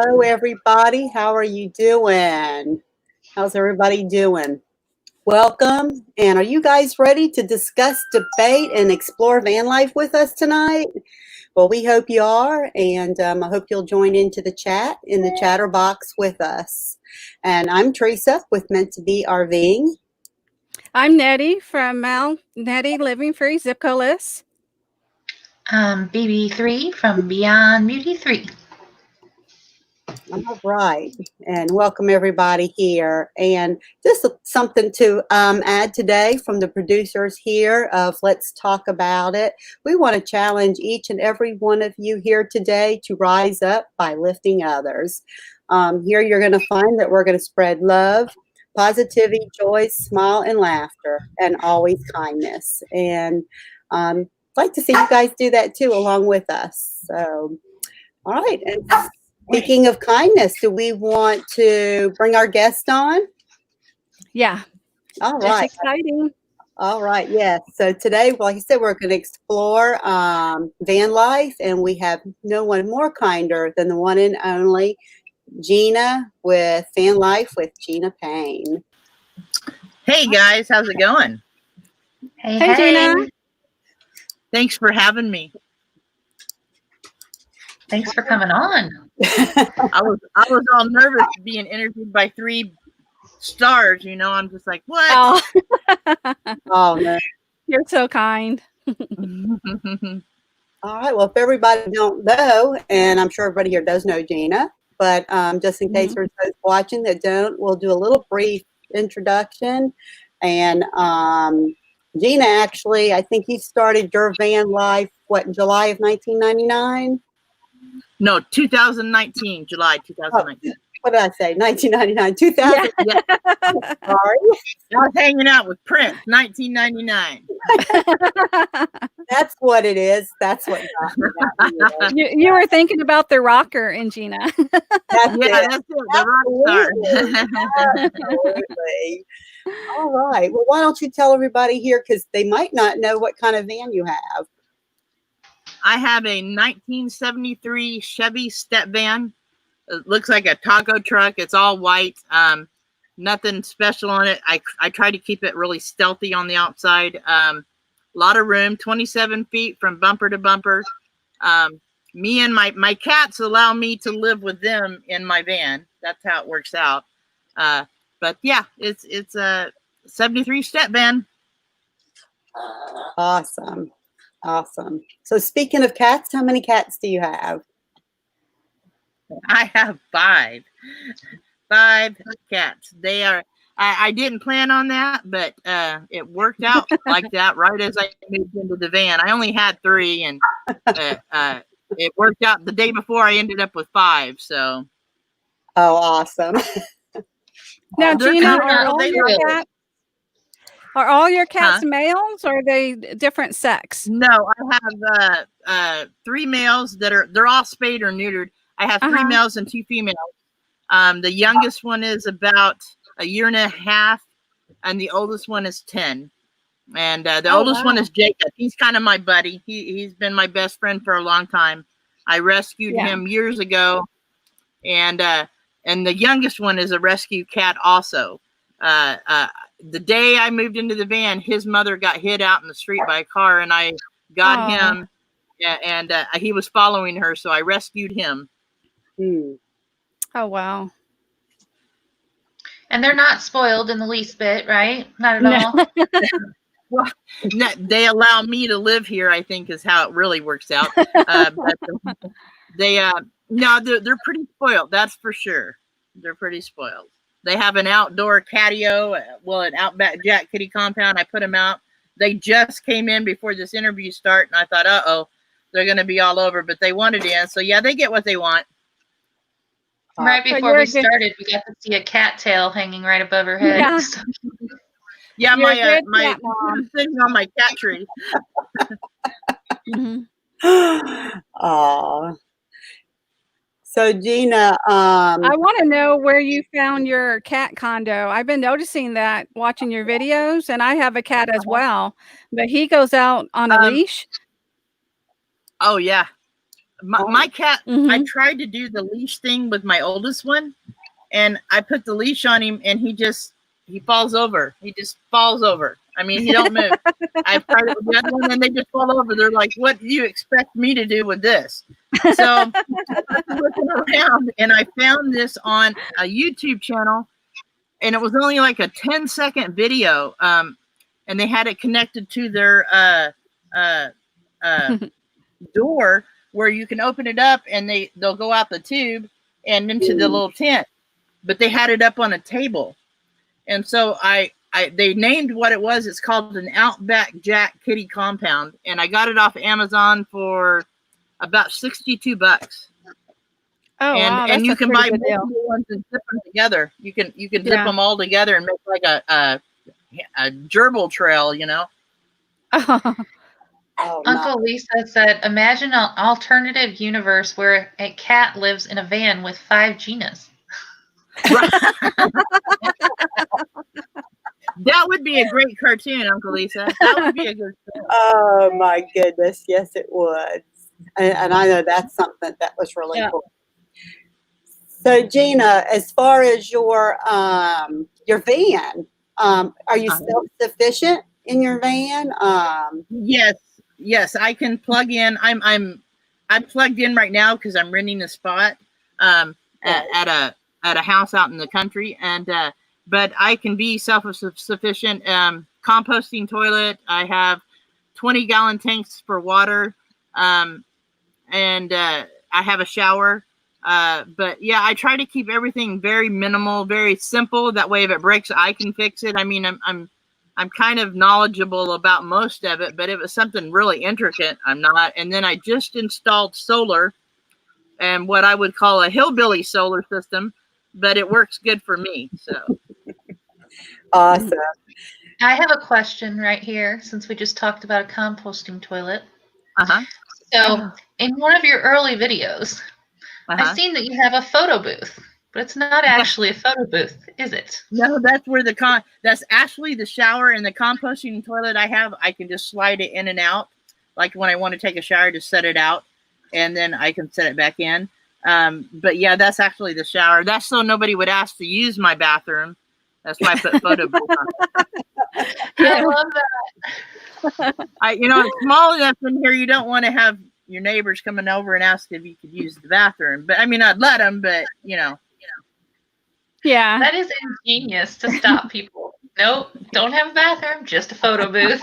Hello, everybody. How are you doing? How's everybody doing? Welcome. And are you guys ready to discuss, debate, and explore van life with us tonight? Well, we hope you are, and I hope you'll join into the chat in the chatter box with us. And I'm Theresa with Be RVing. I'm Nette from MelNetteLivingFreeZipCodeless. BB3 from Beyond Beauty 3. All right, and welcome everybody here. And just something to add today from the producers here of Let's Talk About It. We want to challenge each and every one of you here today to rise up by lifting others. Here you're going to find that we're going to spread love, positivity, joy, smile, and laughter, and always kindness. And I'd like to see you guys do that too along with us. So, all right. And speaking of kindness, do we want to bring our guest on? Yeah. All right. That's exciting. All right. Yes. So today, like I said, we're going to explore van life, and we have no one more kinder than the one and only Gina with Van Life with Gina Payne. Hey guys, how's it going? Hey, Gina. Thanks for having me. Thanks for coming on. I was all nervous being interviewed by 3 stars. You know, I'm just like, what? Oh, Oh, man. you're so kind. All right. Well, if everybody don't know, and I'm sure everybody here does know Gina, but just in case there's those watching that don't, we'll do a little brief introduction. And Gina, actually, I think you started your van life, what, in July of 1999? No, 2019, July 2019. What did I say? 1999, 2000. Yeah. Sorry. I was hanging out with Prince, 1999. That's what it is. That's what got me. You were thinking about the rocker in Gina. That's That's it, the rock star. Absolutely. All right. Well, why don't you tell everybody here, because they might not know what kind of van you have. I have a 1973 Chevy step van. It looks like a taco truck. It's all white. Nothing special on it. I try to keep it really stealthy on the outside. A lot of room, 27 feet from bumper to bumper. Me and my cats allow me to live with them in my van. That's how it works out. But yeah, it's a 73 step van. Awesome. Awesome. So speaking of cats, how many cats do you have? I have 5 cats. They are, I didn't plan on that, but it worked out like that right as I moved into the van. I only had 3, and it worked out. The day before I ended up with 5. So. Oh, awesome. Now, Gina, are all your cats Huh? males, or are they different sex? No, I have 3 males they're all spayed or neutered. I have 3 males and 2 females. The youngest one is about a year and a half, and the oldest one is 10. And the oldest one is Jacob. He's kind of my buddy. He's been my best friend for a long time. I rescued him years ago, and the youngest one is a rescue cat also. The day I moved into the van, his mother got hit out in the street by a car, and I got him, and he was following her, so I rescued him. Oh, wow. And they're not spoiled in the least bit, right? Not at all. Well, they allow me to live here, I think, is how it really works out. But they're pretty spoiled. That's for sure. They're pretty spoiled. They have an outdoor catio, an outback Jack Kitty compound. I put them out. They just came in before this interview started, and I thought, uh-oh, they're going to be all over. But they wanted in, so yeah, they get what they want. Right before we started, we got to see a cat tail hanging right above her head. Yeah. Yeah, You're my sitting on my cat tree. Aw. So Gina, I want to know where you found your cat condo. I've been noticing that watching your videos, and I have a cat as well, but he goes out on a leash. Oh yeah. My cat, Mhm. I tried to do the leash thing with my oldest one, and I put the leash on him, and he falls over. He just falls over. I mean, he don't move. I've tried it with the other one, and they just fall over. They're like, "What do you expect me to do with this?" So I'm looking around, and I found this on a YouTube channel, and it was only like a 10-second video, and they had it connected to their door, where you can open it up, and they'll go out the tube and into the little tent. But they had it up on a table, and so they named what it was. It's called an Outback Jack Kitty Compound, and I got it off Amazon for about $62. Oh, wow, And that's you a can pretty buy good deal. multiple ones and zip them together. You can zip Yeah. them all together and make like a gerbil trail, you know. Oh, Uncle Lisa said, imagine an alternative universe where a cat lives in a van with 5 Ginas. That would be a great cartoon, Uncle Lisa. That would be a good story. Oh my goodness, yes it would. And I know that's something that was really Yeah. cool. So Gina, as far as your van, are you self-sufficient in your van? Yes, I can plug in. I'm plugged in right now because I'm renting a spot at a house out in the country, and but I can be self-sufficient. Composting toilet. I have 20-gallon tanks for water, and I have a shower. But yeah, I try to keep everything very minimal, very simple. That way, if it breaks, I can fix it. I mean, I'm kind of knowledgeable about most of it, but if it's something really intricate, I'm not. And then I just installed solar, and what I would call a hillbilly solar system, but it works good for me. So Awesome. I have a question right here, since we just talked about a composting toilet. So in one of your early videos, I've seen that you have a photo booth, but it's not actually a photo booth, is it? No, that's where that's actually the shower, and the composting toilet I have. I can just slide it in and out. Like when I want to take a shower, just set it out, and then I can set it back in. But yeah, that's actually the shower. That's so nobody would ask to use my bathroom. That's why I put photo booth on it. I love that. It's small enough in here. You don't want to have your neighbors coming over and ask if you could use the bathroom. But I mean, I'd let them, but Yeah. That is ingenious to stop people. Nope, don't have a bathroom, just a photo booth.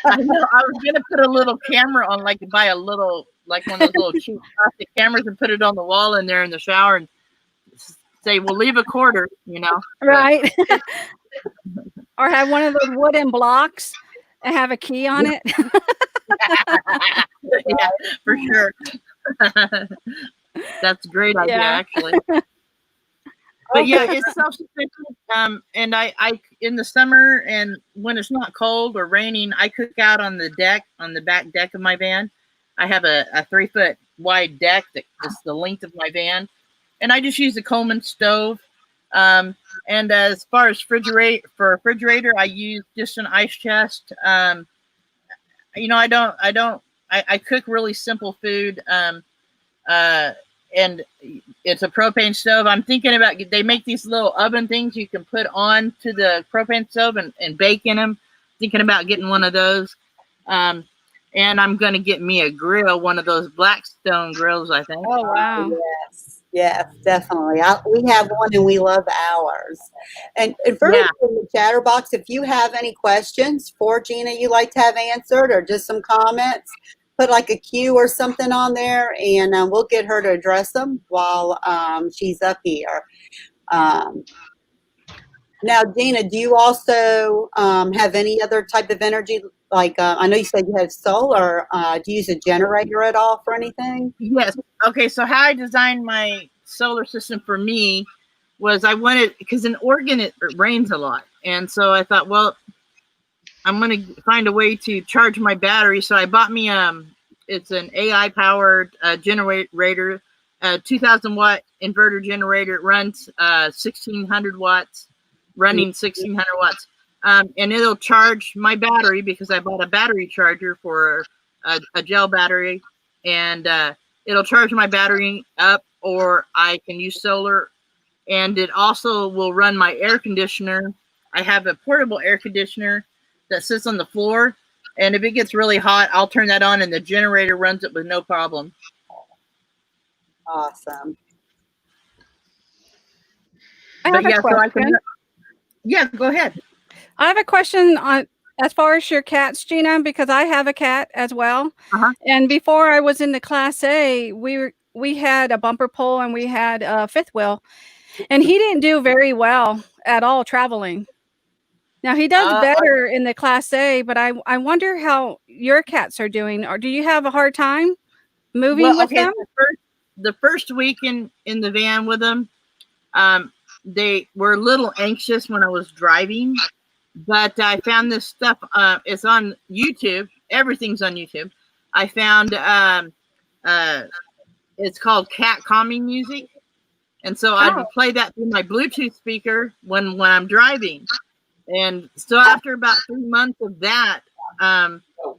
I know. I was gonna put a little camera on, like buy a little, like one of those little cheap plastic cameras, and put it on the wall in there in the shower, and say, "We'll leave a quarter," you know. Right. Or have one of those wooden blocks and have a key on it. Yeah, for sure. That's a great idea, actually. But yeah, it's self-sufficient. And I in the summer, and when it's not cold or raining, I cook out on the deck, on the back deck of my van. I have a 3-foot wide deck that is the length of my van, and I just use the Coleman stove. And as far as refrigerator, I use just an ice chest. I cook really simple food. And it's a propane stove. I'm thinking about, they make these little oven things you can put on to the propane stove and bake in them. Thinking about getting one of those. And I'm going to get me a grill, one of those Blackstone grills, I think. Oh, wow. Yes, definitely. We have one and we love ours. And for in the Chatterbox, if you have any questions for Gina you'd like to have answered, or just some comments, put like a Q or something on there, and we'll get her to address them while she's up here. Now, Gina, do you also have any other type of energy? Like, I know you said you have solar. Do you use a generator at all for anything? Yes. Okay, so how I designed my solar system for me was I wanted, because in Oregon it rains a lot. And so I thought, well, I'm going to find a way to charge my battery. So I bought me, it's an AI powered generator, 2000 watt inverter generator. It runs 1600 watts, running 1600 watts. And it'll charge my battery because I bought a battery charger for a gel battery. And it'll charge my battery up, or I can use solar, and it also will run my air conditioner. I have a portable air conditioner that sits on the floor, and if it gets really hot, I'll turn that on, and the generator runs it with no problem. Awesome. I have a question. Yeah, go ahead. I have a question on as far as your cats, Gina, because I have a cat as well. And before I was in the Class A, we had a bumper pole and we had a fifth wheel, and he didn't do very well at all traveling. Now he does better in the Class A, but I wonder how your cats are doing. Or do you have a hard time moving with them? The first week in the van with them, they were a little anxious when I was driving, but I found this stuff. It's on YouTube. Everything's on YouTube. I found it's called cat calming music, and so I would play that through my Bluetooth speaker when I'm driving. And so after about 3 months of that,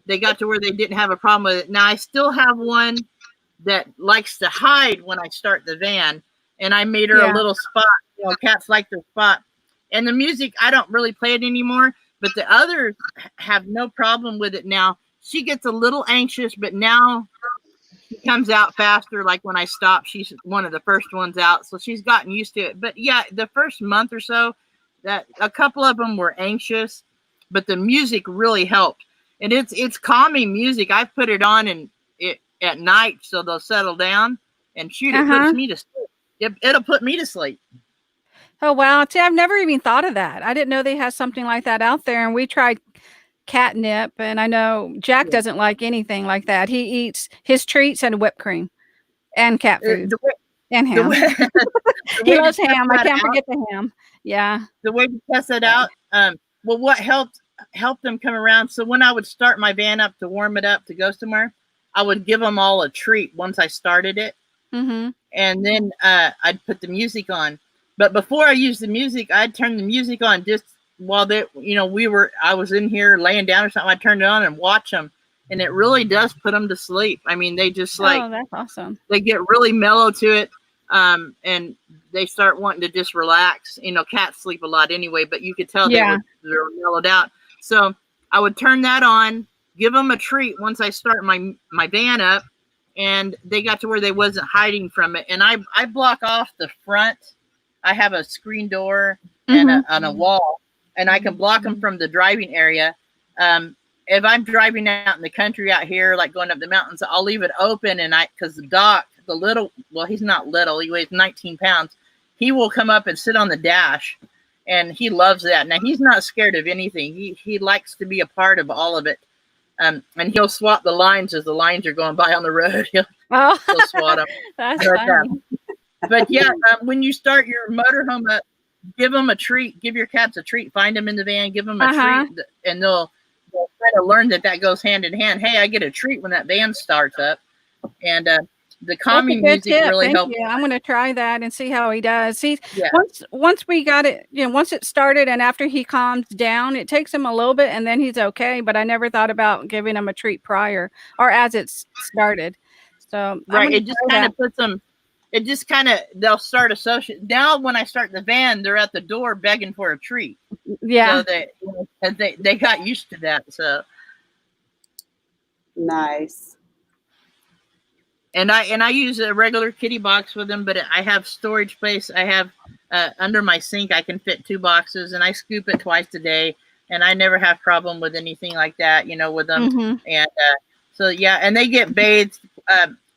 they got to where they didn't have a problem with it. Now I still have one that likes to hide when I start the van, and I made her a little spot. You know, cats like their spot. And the music, I don't really play it anymore, but the others have no problem with it now. She gets a little anxious, but now she comes out faster. Like when I stop, she's one of the first ones out, so she's gotten used to it. But yeah, the first month or so, that a couple of them were anxious, but the music really helped. And it's calming music. I put it on and at night so they'll settle down, and shoot, it puts me to sleep. It'll put me to sleep. Oh, wow. See, I've never even thought of that. I didn't know they had something like that out there. And we tried catnip, and I know Jack doesn't like anything like that. He eats his treats and whipped cream and cat food and ham. He loves ham. I can't forget the ham. Yeah. The way to test it out, well, what helped them come around. So when I would start my van up to warm it up to go somewhere, I would give them all a treat once I started it. And then I'd put the music on. But before I used the music, I'd turn the music on just while they, I was in here laying down or something. I turned it on and watch them, and it really does put them to sleep. I mean, they just that's awesome. They get really mellow to it, and they start wanting to just relax. Cats sleep a lot anyway, but you could tell they were mellowed out. So I would turn that on, give them a treat once I start my van up, and they got to where they wasn't hiding from it. And I block off the front. I have a screen door and a wall, and I can block them from the driving area. If I'm driving out in the country out here, like going up the mountains, I'll leave it open, and because he's not little, he weighs 19 pounds. He will come up and sit on the dash, and he loves that. Now he's not scared of anything. He likes to be a part of all of it. And he'll swat the lines as the lines are going by on the road. He'll swat them. That's funny. But yeah, when you start your motorhome up, give them a treat. Give your cats a treat. Find them in the van. Give them a treat, and they'll kind of learn that goes hand in hand. Hey, I get a treat when that van starts up, and the calming music really helps. I'm going to try that and see how he does. Once we got it, once it started, and after he calms down, it takes him a little bit, and then he's okay. But I never thought about giving him a treat prior or as it's started. So it just kind of puts them. It just they'll start associating. Now when I start the van, they're at the door begging for a treat. Yeah. So they got used to that. So nice. And I use a regular kitty box with them, but I have storage space. I have under my sink, I can fit 2 boxes, and I scoop it twice a day, and I never have problem with anything like that, with them. And so yeah, and they get bathed,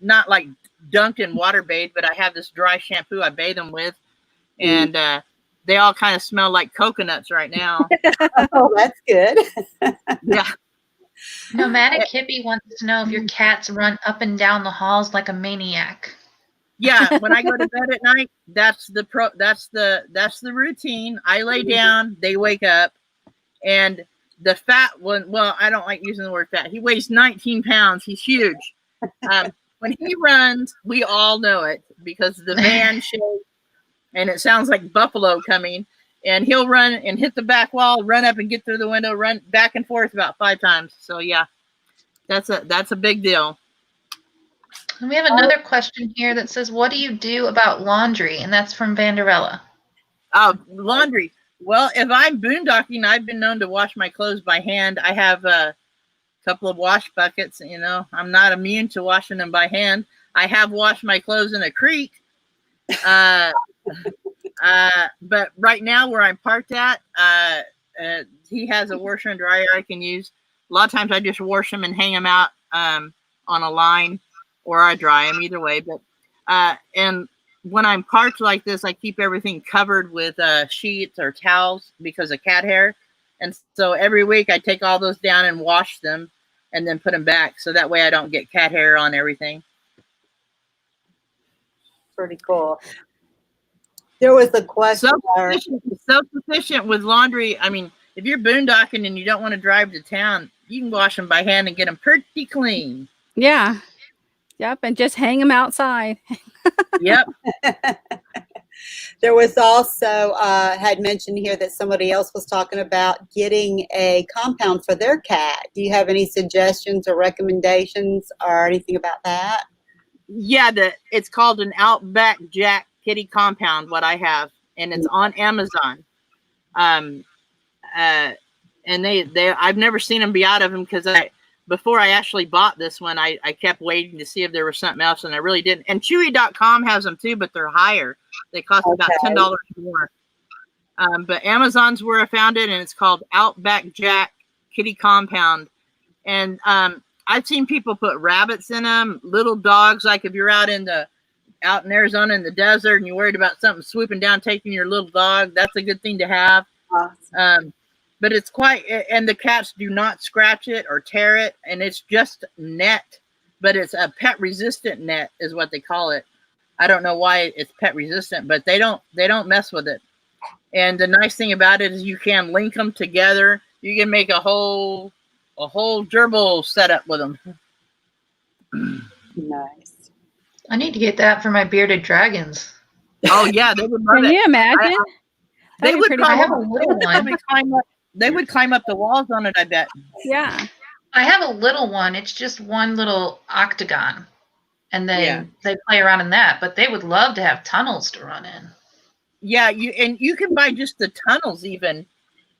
not like dunked in water bathe, but I have this dry shampoo I bathe them with, and they all kind of smell like coconuts right now. Oh, that's good. Yeah. Nomadic Hippie wants to know if your cats run up and down the halls like a maniac. Yeah, when I go to bed at night, that's the routine. I lay down, they wake up, and the fat one. Well, I don't like using the word fat. He weighs 19 pounds. He's huge. When he runs, we all know it because the van shakes and it sounds like buffalo coming. And he'll run and hit the back wall, run up and get through the window, run back and forth about 5 times. So yeah, that's a big deal. And we have another question here that says, what do you do about laundry? And that's from Vanderella. Laundry. Well, if I'm boondocking, I've been known to wash my clothes by hand. I have a couple of wash buckets. You know, I'm not immune to washing them by hand. I have washed my clothes in a creek. But right now where I'm parked at, he has a washer and dryer I can use. A lot of times I just wash them and hang them out on a line, or I dry them, either way. But and when I'm parked like this, I keep everything covered with sheets or towels because of cat hair. And so every week I take all those down and wash them and then put them back. So that way I don't get cat hair on everything. Pretty cool. There was a question. Self-sufficient with laundry. I mean, if you're boondocking and you don't want to drive to town, you can wash them by hand and get them pretty clean. Yeah. Yep. And just hang them outside. Yep. There was also, had mentioned here that somebody else was talking about getting a compound for their cat. Do you have any suggestions or recommendations or anything about that? Yeah, it's called an Outback Jack kitty compound, what I have, and it's on Amazon. And I've never seen them be out of them, because before I actually bought this one, I kept waiting to see if there was something else, and I really didn't. And Chewy.com has them too, but they're higher. They cost about $10 more. But Amazon's where I found it, and it's called Outback Jack kitty compound. And I've seen people put rabbits in them, little dogs. Like if you're out in Arizona in the desert and you're worried about something swooping down, taking your little dog, that's a good thing to have. Awesome. But it's and the cats do not scratch it or tear it. And it's just net, but it's a pet resistant net is what they call it. I don't know why it's pet resistant, but they don't mess with it. And the nice thing about it is you can link them together. You can make a whole gerbil setup with them. Nice. I need to get that for my bearded dragons. Oh yeah, they would love it. Can you imagine? They would probably, I have a little one. They would climb up the walls on it, I bet. Yeah. I have a little one. It's just one little octagon. And they play around in that, but they would love to have tunnels to run in. Yeah, you can buy just the tunnels even,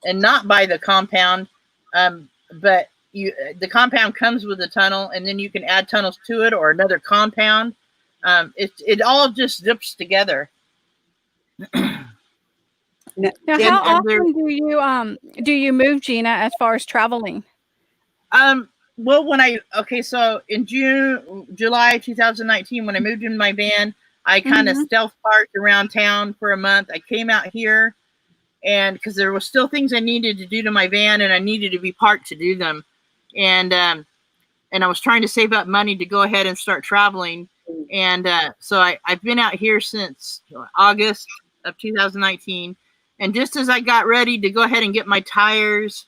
and not buy the compound. But the compound comes with a tunnel, and then you can add tunnels to it or another compound. It all just zips together. Now, how often do you move, Gina, as far as traveling? Well, so in July 2019, when I moved in my van, I kind of stealth parked around town for a month. I came out here, and because there was still things I needed to do to my van, and I needed to be parked to do them, and I was trying to save up money to go ahead and start traveling, and so I've been out here since August of 2019, and just as I got ready to go ahead and get my tires,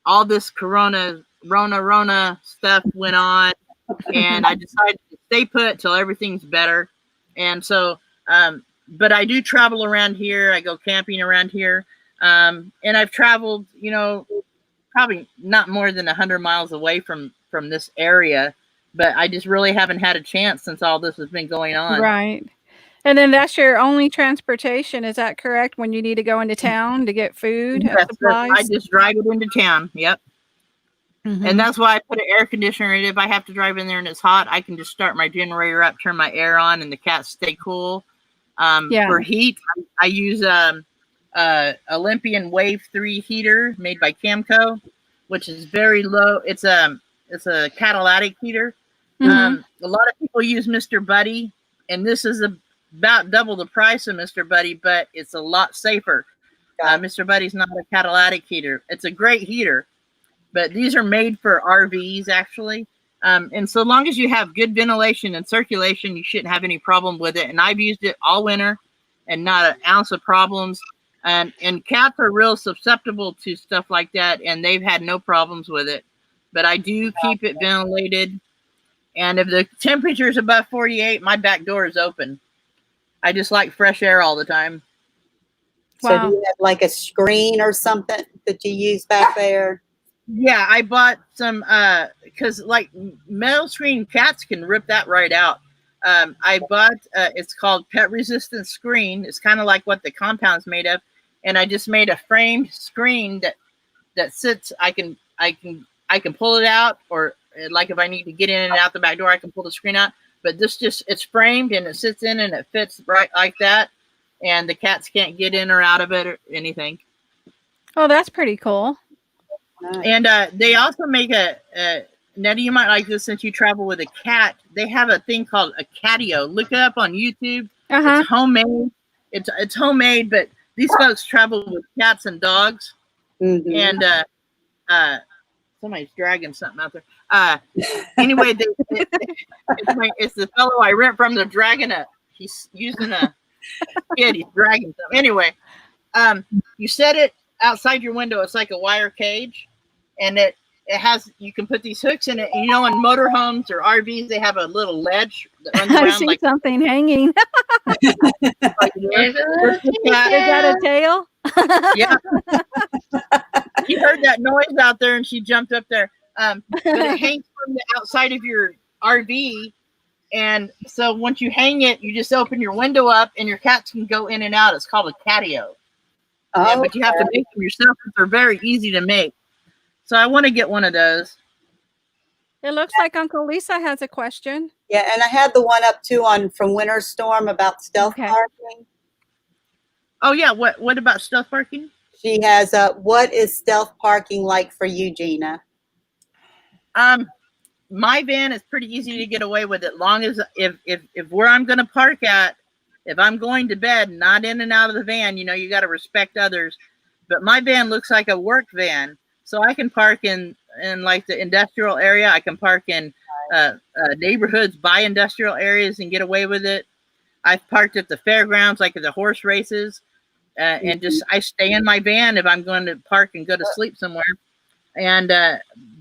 all this Rona stuff went on, and I decided to stay put till everything's better. And so, but I do travel around here. I go camping around here. And I've traveled, probably not more than 100 miles away from this area, but I just really haven't had a chance since all this has been going on. Right. And then that's your only transportation. Is that correct? When you need to go into town to get food, supplies? I just drive it into town. Yep. And that's why I put an air conditioner in. If I have to drive in there and it's hot, I can just start my generator up, turn my air on, and the cats stay cool. For heat, I use Olympian Wave 3 heater made by Camco, which is very low. It's a catalytic heater. A lot of people use Mr. Buddy, and this is about double the price of Mr. Buddy, but it's a lot safer. Mr. Buddy's not a catalytic heater. It's a great heater, but these are made for RVs actually. And so long as you have good ventilation and circulation, you shouldn't have any problem with it. And I've used it all winter and not an ounce of problems. And cats are real susceptible to stuff like that, and they've had no problems with it. But I do keep it ventilated. And if the temperature is above 48, my back door is open. I just like fresh air all the time. So do you have like a screen or something that you use back there? Yeah, I bought some because like metal screen cats can rip that right out. I bought it's called pet resistant screen. It's kind of like what the compound's made of, and I just made a framed screen that sits. I can pull it out, or like if I need to get in and out the back door, I can pull the screen out. But this just it's framed and it sits in and it fits right like that, and the cats can't get in or out of it or anything. Oh, that's pretty cool. Nice. And they also make Nette, you might like this since you travel with a cat. They have a thing called a catio. Look it up on YouTube. It's homemade. It's homemade, but these folks travel with cats and dogs. And somebody's dragging something out there. Anyway, it's the fellow I rent from. They're dragging he's using a kid. He's dragging something. Anyway, you set it outside your window. It's like a wire cage, and it has, you can put these hooks in it. And, you know, in motorhomes or RVs, they have a little ledge that runs around. I see like something hanging. Like Is that a tail? Yeah. She heard that noise out there and she jumped up there. But it hangs from the outside of your RV. And so once you hang it, you just open your window up and your cats can go in and out. It's called a catio. Yeah, but you have to make them yourself. They're very easy to make. So I want to get one of those. It looks like Uncle Lisa has a question. Yeah, and I had the one up too from Winter Storm about stealth parking. Oh yeah, what about stealth parking? She has what is stealth parking like for you, Gina? My van is pretty easy to get away with it, long as if where I'm going to park at, if I'm going to bed, not in and out of the van, you know, you got to respect others. But my van looks like a work van, so I can park in like the industrial area. I can park in neighborhoods by industrial areas and get away with it. I've parked at the fairgrounds, like at the horse races, and just I stay in my van if I'm going to park and go to sleep somewhere. And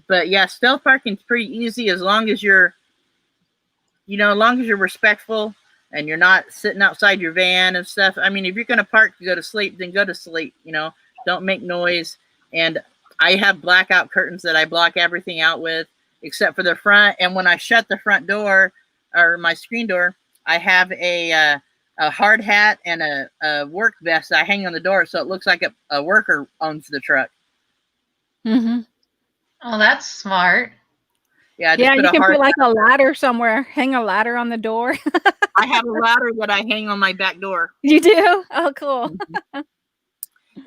but yeah, stealth parking's pretty easy as long as you're, you know, as long as you're respectful and you're not sitting outside your van and stuff. I mean, if you're going to park to go to sleep, then go to sleep. You know, don't make noise. And I have blackout curtains that I block everything out with, except for the front. And when I shut the front door or my screen door, I have a hard hat and a work vest I hang on the door, so it looks like a worker owns the truck. Mm-hmm. Oh, that's smart. Yeah, you can put like a ladder somewhere. Hang a ladder on the door. I have a ladder that I hang on my back door. You do? Oh, cool.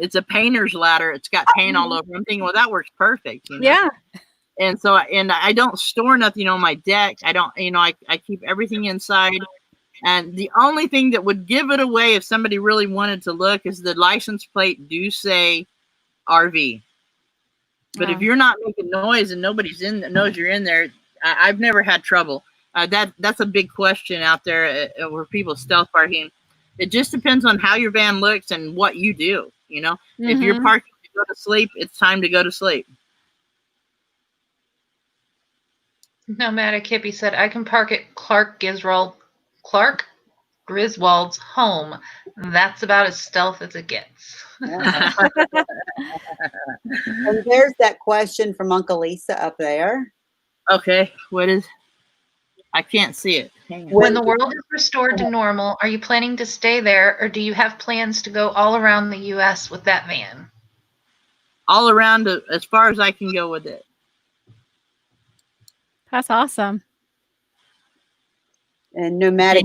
It's a painter's ladder. It's got paint all over. I'm thinking, well, that works perfect. You know? Yeah. And so, and I don't store nothing on my deck. I don't, you know, I keep everything inside. And the only thing that would give it away if somebody really wanted to look is the license plate do say RV. But if you're not making noise and nobody's knows you're in there, I've never had trouble. That's a big question out there where people stealth parking. It just depends on how your van looks and what you do. You know, if you're parking to go to sleep, it's time to go to sleep. Nomadic Hippie said, I can park at Clark Griswold's home. That's about as stealth as it gets. Yeah. And there's that question from Uncle Lisa up there. Okay, what is? I can't see it. When the world is restored to normal, are you planning to stay there, or do you have plans to go all around the U.S. with that van? All around, as far as I can go with it. That's awesome. And Nomadic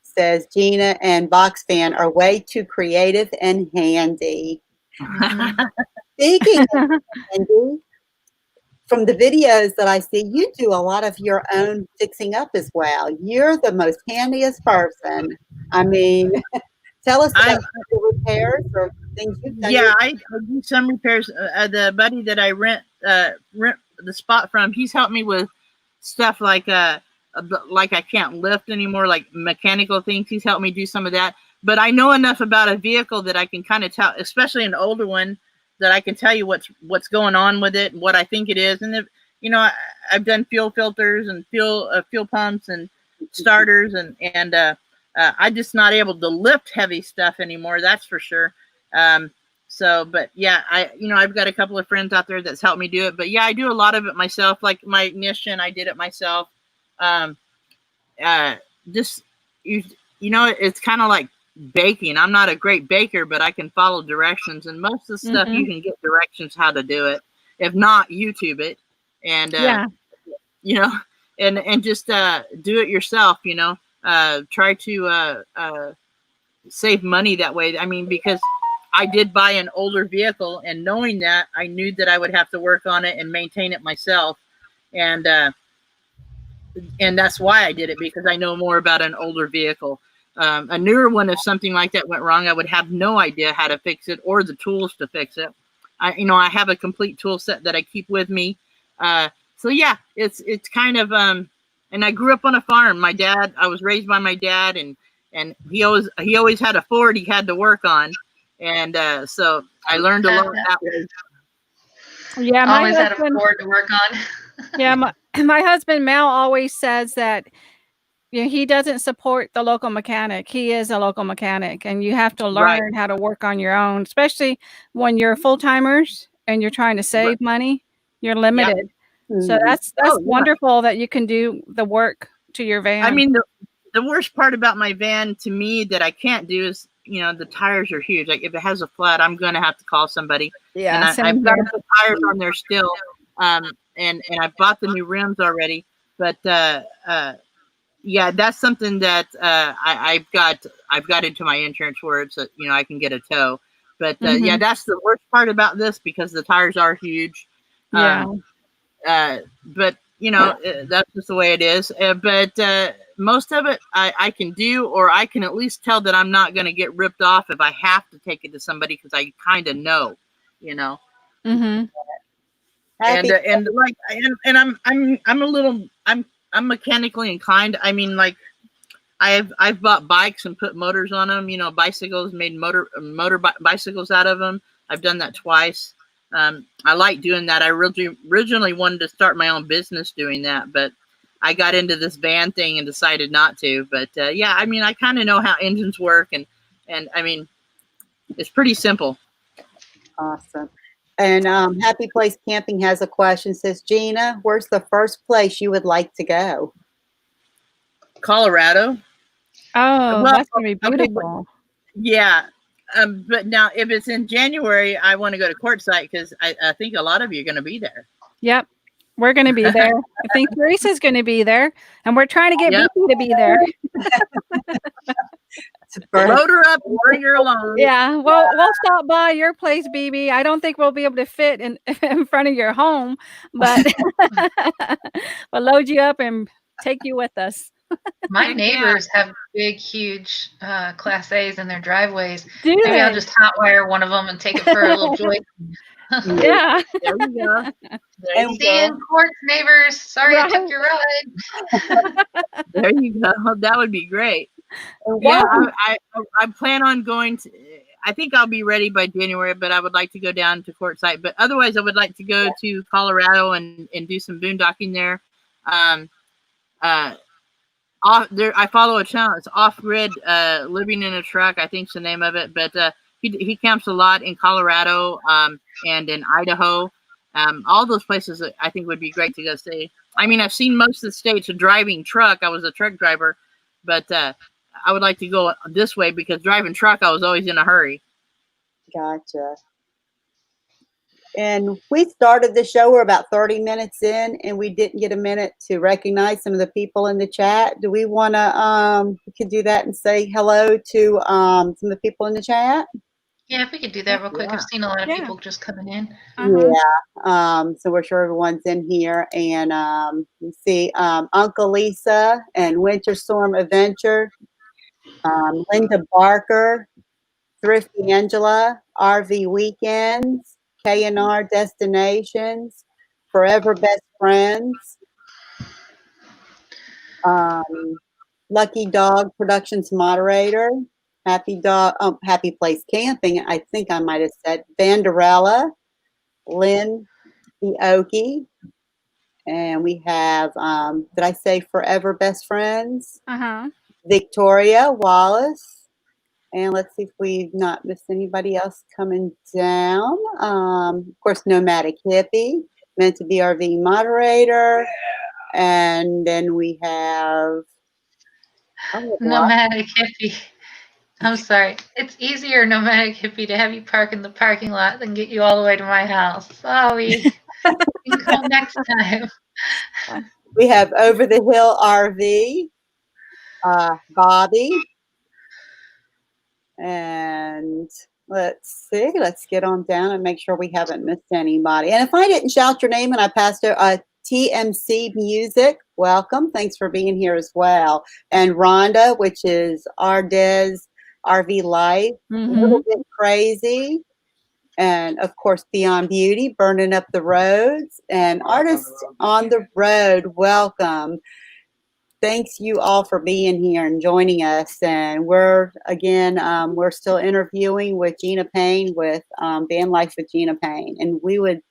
says Gina and Box Fan are way too creative and handy. Speaking of handy, from the videos that I see, you do a lot of your own fixing up as well. You're the most handiest person. I mean, tell us about your repairs or things you've done. Yeah, I do some repairs. The buddy that I rent the spot from, he's helped me with stuff like I can't lift anymore, like mechanical things. He's helped me do some of that. But I know enough about a vehicle that I can kind of tell, especially an older one, that I can tell you what's going on with it and what I think it is. And if, you know, I've done fuel filters and fuel pumps and starters, and I'm just not able to lift heavy stuff anymore. That's for sure. So, but yeah, I've got a couple of friends out there that's helped me do it. But yeah, I do a lot of it myself. Like my ignition, I did it myself. Just it's kind of like baking. I'm not a great baker, but I can follow directions, and most of the stuff you can get directions how to do it. If not, YouTube it, and and just do it yourself. Try to save money that way. I mean, because I did buy an older vehicle, and knowing that, I knew that I would have to work on it and maintain it myself, and that's why I did it, because I know more about an older vehicle. A newer one, if something like that went wrong, I would have no idea how to fix it or the tools to fix it. I have a complete tool set that I keep with me. So yeah, it's kind of and I grew up on a farm. I was raised by my dad, and he always had a Ford he had to work on, and so I learned a lot that way. Yeah, my always husband, had a Ford to work on. Yeah, my husband Mel always says that he doesn't support the local mechanic. He is a local mechanic, and you have to learn how to work on your own, especially when you're full-timers and you're trying to save money. You're limited. Yep. So that's wonderful that you can do the work to your van. I mean, the worst part about my van to me that I can't do is, the tires are huge. Like if it has a flat, I'm going to have to call somebody. Yeah, and I've got the tires on there still. And I bought the new rims already, but yeah, that's something that I've got into my insurance for it, so I can get a tow. But yeah, that's the worst part about this, because the tires are huge. Yeah. But that's just the way it is. But most of it I can do, or I can at least tell that I'm not going to get ripped off if I have to take it to somebody, because I kind of know, Mm-hmm. And like I'm mechanically inclined. I mean, like I've bought bikes and put motors on them. Bicycles, made bicycles out of them. I've done that twice. I like doing that. I originally wanted to start my own business doing that, but I got into this van thing and decided not to. But yeah, I mean, I kind of know how engines work, and I mean, it's pretty simple. Awesome. And Happy Place Camping has a question. Says, Gina, where's the first place you would like to go? Colorado. Oh, well, that's going to be beautiful. Okay, yeah. But now if it's in January, I want to go to Quartzsite, because I think a lot of you are going to be there. Yep. We're going to be there. I think Theresa's going to be there, and we're trying to get Beepy to be there. Load her up and bring her along. Yeah, we'll stop by your place, BB. I don't think we'll be able to fit in front of your home, but we'll load you up and take you with us. My neighbors have big, huge Class A's in their driveways. Maybe I'll just hotwire one of them and take it for a little joy. Yeah. There you go. See you in Quartz, neighbors. Sorry I took your ride. There you go. That would be great. Yeah, I plan on going to. I think I'll be ready by January, but I would like to go down to Quartzsite. But otherwise, I would like to go to Colorado and do some boondocking there. I follow a channel. It's Off Grid Living in a Truck, I think's the name of it. But he camps a lot in Colorado and in Idaho. All those places I think would be great to go see. I mean, I've seen most of the states driving truck. I was a truck driver, but I would like to go this way, because driving truck, I was always in a hurry. Gotcha. And we started the show, we're about 30 minutes in, and we didn't get a minute to recognize some of the people in the chat. Do we want to, we could do that and say hello to some of the people in the chat? Yeah, if we could do that real quick. I've seen a lot of people just coming in. Yeah. So we're sure everyone's in here. And you see Uncle Lisa and Winter Storm Adventure, Linda Barker, Thrifty Angela, RV Weekends, K&R Destinations, Forever Best Friends, Lucky Dog Productions Moderator, Happy Place Camping, I think I might have said, Vanderella, Lynn the Okie, and we have, did I say Forever Best Friends? Victoria Wallace, And let's see if we've not missed anybody else coming down. Of course, Nomadic Hippie, meant to be RV moderator. And then we have Nomadic Hippie. I'm sorry. It's easier, Nomadic Hippie, to have you park in the parking lot than get you all the way to my house. Sorry. You can come next time. We have Over the Hill RV, Bobby. And let's see, let's get on down and make sure we haven't missed anybody. And if I didn't shout your name and I passed it, TMC Music, welcome. Thanks for being here as well. And Rhonda, which is Ardez RV Life, a little bit crazy. And of course, Beyond Beauty, Burning Up the Roads. And Artists on the Road, welcome. Thanks you all for being here and joining us. And we're, again, we're still interviewing with Gina Payne with Van Life with Gina Payne. And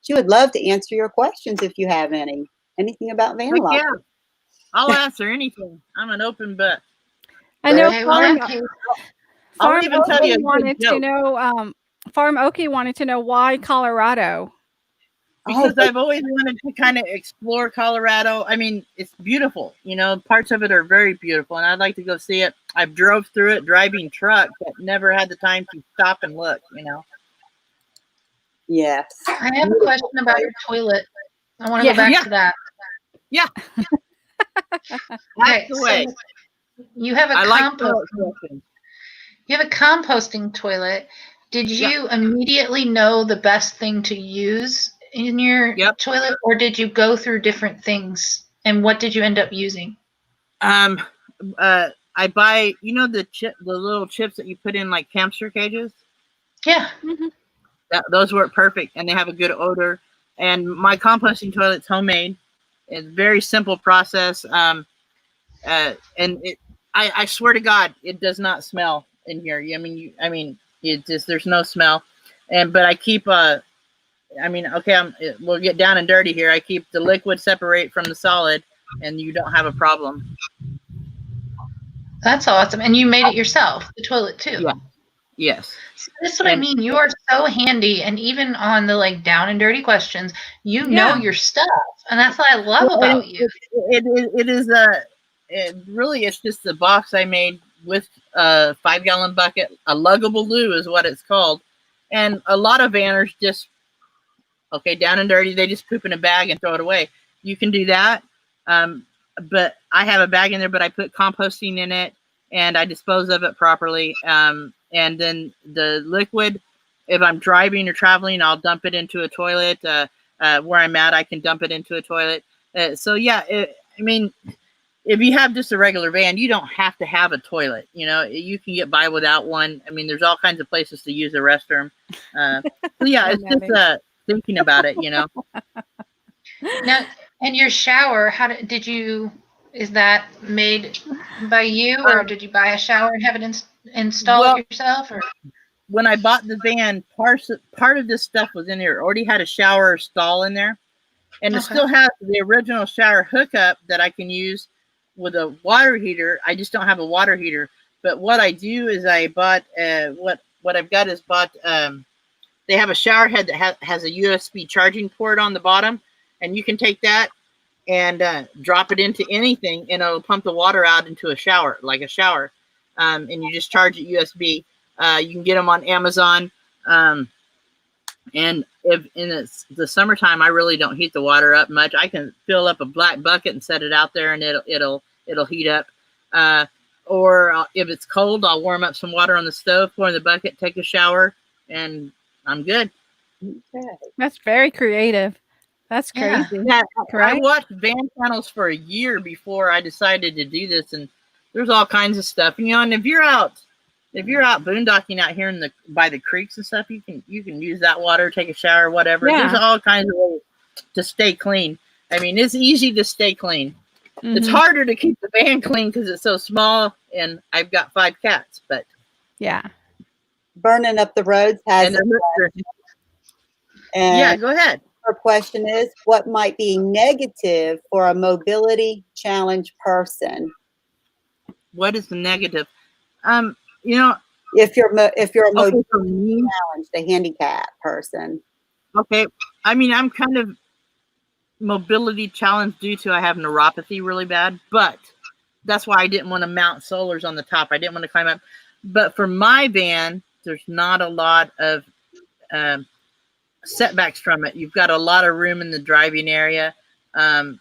she would love to answer your questions if you have anything about van life. Yeah, I'll answer anything. I'm an open book. I know I'll even tell you wanted to know, Farm Okie wanted to know why Colorado. Because I've always wanted to kind of explore Colorado. I mean, it's beautiful. You know, parts of it are very beautiful, and I'd like to go see it. I've drove through it driving truck, but never had the time to stop and look, you know. Yes. I have a question about your toilet. I want to go back to that. Yeah. Okay, so you have you have a composting toilet. Did you immediately know the best thing to use in your toilet, or did you go through different things? And what did you end up using? I buy, you know, the little chips that you put in like hamster cages. Yeah. Those work perfect, and they have a good odor. And my composting toilet's homemade. It's a very simple process. And I swear to God, it does not smell in here. I mean, it just, there's no smell. But I keep we'll get down and dirty here. I keep the liquid separate from the solid, and you don't have a problem. That's awesome. And you made it yourself, the toilet too. Yeah. Yes. So that's what I mean. You are so handy, and even on the like down and dirty questions, you know your stuff, and that's what I love about you. It's just the box I made with a 5-gallon bucket. A luggable loo is what it's called, and a lot of vanners just down and dirty. They just poop in a bag and throw it away. You can do that, but I have a bag in there, but I put composting in it, and I dispose of it properly. And then the liquid, if I'm driving or traveling, I'll dump it into a toilet. Where I'm at, I can dump it into a toilet. I mean, if you have just a regular van, you don't have to have a toilet. You know, you can get by without one. I mean, there's all kinds of places to use a restroom. It's just thinking about it, you know. Now, and your shower, is that made by you, or did you buy a shower and have it installed yourself? Or when I bought the van, part of this stuff was in there. It already had a shower stall in there, and it still has the original shower hookup that I can use with a water heater. I just don't have a water heater. But what I do is I bought what I've got is bought. They have a shower head that has a USB charging port on the bottom, and you can take that and drop it into anything, and it'll pump the water out into a shower, like a shower. And you just charge it USB. You can get them on Amazon. And if in the summertime, I really don't heat the water up much. I can fill up a black bucket and set it out there, and it'll heat up. Or if it's cold, I'll warm up some water on the stove, pour in the bucket, take a shower, and I'm good. Okay. That's very creative. That's crazy. Yeah, I watched van channels for a year before I decided to do this, and there's all kinds of stuff. You know, and if you're out boondocking out here by the creeks and stuff, you can use that water, take a shower, whatever. Yeah. There's all kinds of ways to stay clean. I mean, it's easy to stay clean. Mm-hmm. It's harder to keep the van clean because it's so small, and I've got 5 cats. But yeah, Burning Up the Roads has. Go ahead. Her question is, what might be negative for a mobility challenge person? What is the negative? You know, If you're a Okay, for me, challenged, a handicapped person. okay. I mean, I'm kind of mobility challenged due to I have neuropathy really bad, but that's why I didn't want to mount solars on the top. I didn't want to climb up. But for my van, there's not a lot of setbacks from it. You've got a lot of room in the driving area. I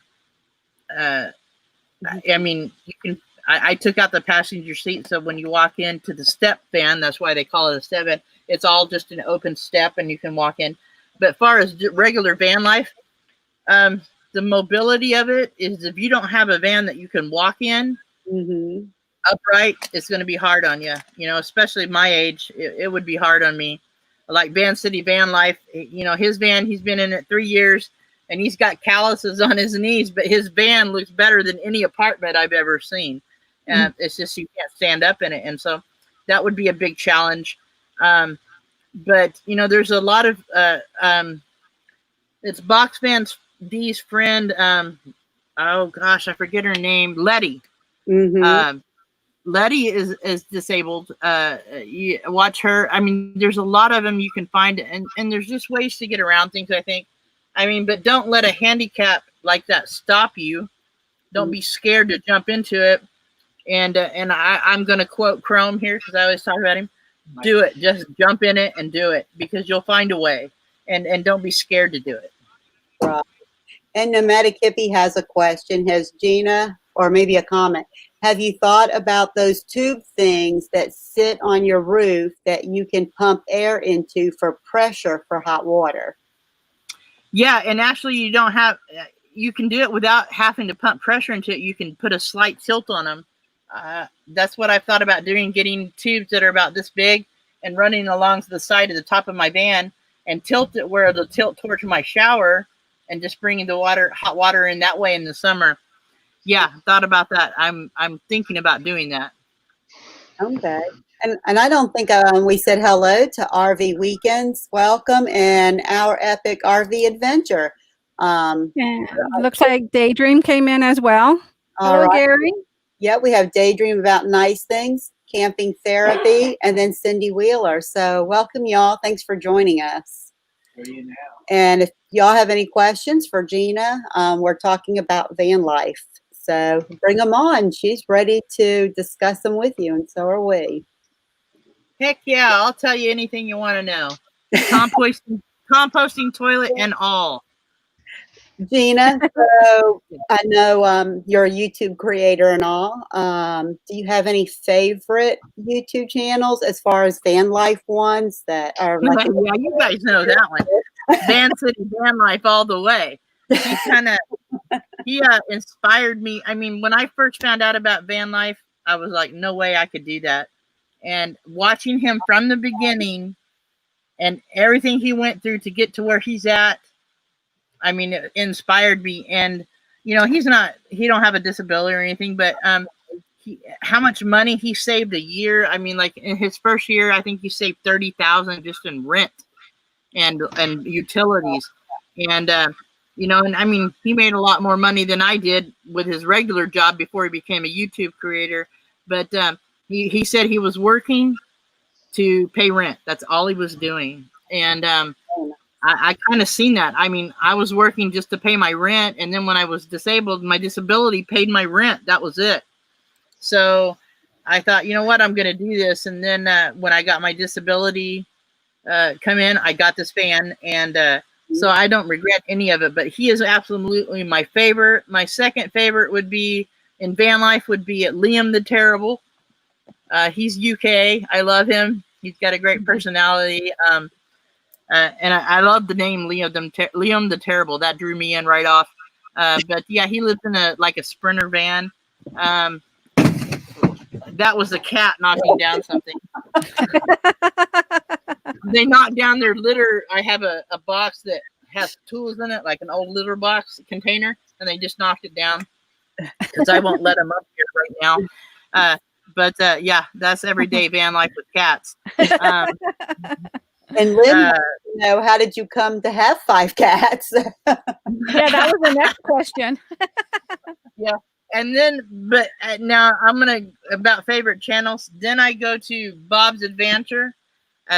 mean, you can. I took out the passenger seat, so when you walk into the step van, that's why they call it a step van. It's all just an open step, and you can walk in. But as far as regular van life, the mobility of it is if you don't have a van that you can walk in upright, it's going to be hard on you. You know, especially my age, it would be hard on me. Like Van City Van Life, you know, his van, he's been in it 3 years. And he's got calluses on his knees, but his van looks better than any apartment I've ever seen. It's just you can't stand up in it. And so that would be a big challenge. But, you know, there's a lot of, it's Box Van D's friend. Oh, gosh, I forget her name. Letty. Letty is disabled. You watch her. I mean, there's a lot of them you can find. And there's just ways to get around things, I think. I mean, but don't let a handicap like that stop you. Don't be scared to jump into it. And I'm going to quote Chrome here because I always talk about him. Do it. Just jump in it and do it because you'll find a way. And don't be scared to do it. Right. And Nomadic Hippie has a question. Has Gina, or maybe a comment, have you thought about those tube things that sit on your roof that you can pump air into for pressure for hot water? Yeah, and actually you don't have, you can do it without having to pump pressure into it. You can put a slight tilt on them. That's what I've thought about doing, getting tubes that are about this big and running along the side of the top of my van and tilt it where it'll tilt towards my shower and just bringing the water, hot water in that way in the summer. Yeah, thought about that. I'm thinking about doing that. Okay. And I don't think we said hello to RV Weekends. Welcome and our epic RV adventure. Yeah, looks like Daydream came in as well. Hello, right. Gary. Yeah, we have Daydream About Nice Things, Camping Therapy, and then Cindy Wheeler. So welcome, y'all. Thanks for joining us. Where are you now? And if y'all have any questions for Gina, we're talking about van life. So bring them on. She's ready to discuss them with you, and so are we. Heck yeah, I'll tell you anything you want to know. Composting toilet and all. Gina, so I know you're a YouTube creator and all. Do you have any favorite YouTube channels as far as van life ones that are like? Yeah, you guys know that one. Van City Van Life all the way. He inspired me. I mean, when I first found out about van life, I was like, no way I could do that. And watching him from the beginning and everything he went through to get to where he's at, I mean, it inspired me. And, you know, he don't have a disability or anything, but how much money he saved a year. I mean, like in his first year, I think he saved $30,000 just in rent and utilities. And, you know, and I mean, he made a lot more money than I did with his regular job before he became a YouTube creator. But he said he was working to pay rent. That's all he was doing. And I kind of seen that. I mean, I was working just to pay my rent. And then when I was disabled, my disability paid my rent. That was it. So I thought, you know what, I'm going to do this. And then when I got my disability come in, I got this van. And so I don't regret any of it. But he is absolutely my favorite. My second favorite would be in van life would be Liam the Terrible. He's UK. I love him. He's got a great personality. And I love the name Liam the Terrible. That drew me in right off. But yeah, he lives in a Sprinter van. That was a cat knocking down something. They knocked down their litter. I have a box that has tools in it, like an old litter box container, and they just knocked it down because I won't let them up here right now. But yeah, that's everyday van life with cats. And Lynn, you know, how did you come to have 5 cats? Yeah, that was the next question. Yeah. And then, but now I'm about favorite channels. Then I go to Bob's Adventure.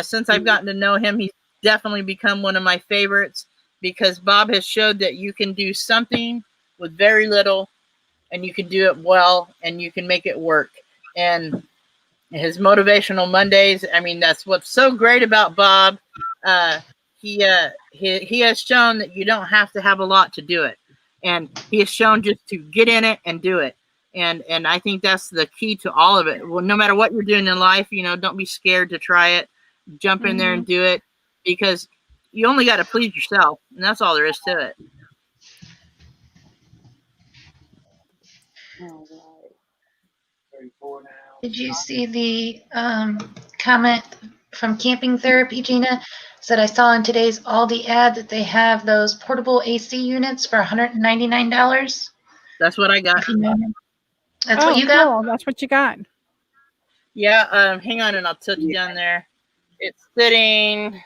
Since I've gotten to know him, he's definitely become one of my favorites because Bob has showed that you can do something with very little and you can do it well and you can make it work. And his Motivational Mondays, I mean, that's what's so great about Bob. He has shown that you don't have to have a lot to do it. And he has shown just to get in it and do it. And I think that's the key to all of it. Well, no matter what you're doing in life, don't be scared to try it. Jump in there and do it because you only got to please yourself. And that's all there is to it. All right. 34 now. Did you see the comment from Camping Therapy, Gina? Said I saw in today's Aldi ad that they have those portable AC units for $199. That's what I got. That's what you got? Cool. That's what you got. Yeah. Hang on, and I'll tilt you down there. It's sitting.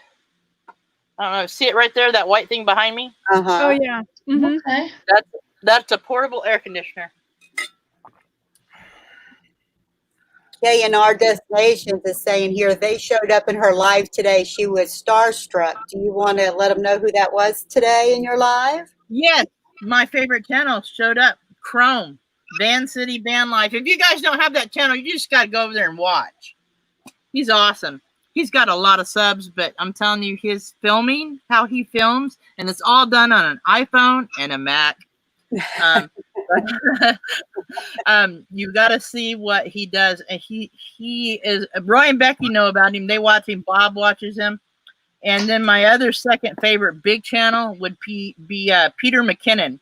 I don't know. See it right there? That white thing behind me? Oh yeah. Mm-hmm. Okay. That's a portable air conditioner. K&R Destinations is saying here they showed up in her live today. She was starstruck. Do you want to let them know who that was today in your live? Yes, my favorite channel showed up. Chrome, Van City Van Life. If you guys don't have that channel, you just got to go over there and watch. He's awesome. He's got a lot of subs, but I'm telling you, his filming, how he films, and it's all done on an iPhone and a Mac. You got to see what he does. And he is, Roy and Becky know about him. They watch him. Bob watches him. And then my other second favorite big channel would be Peter McKinnon.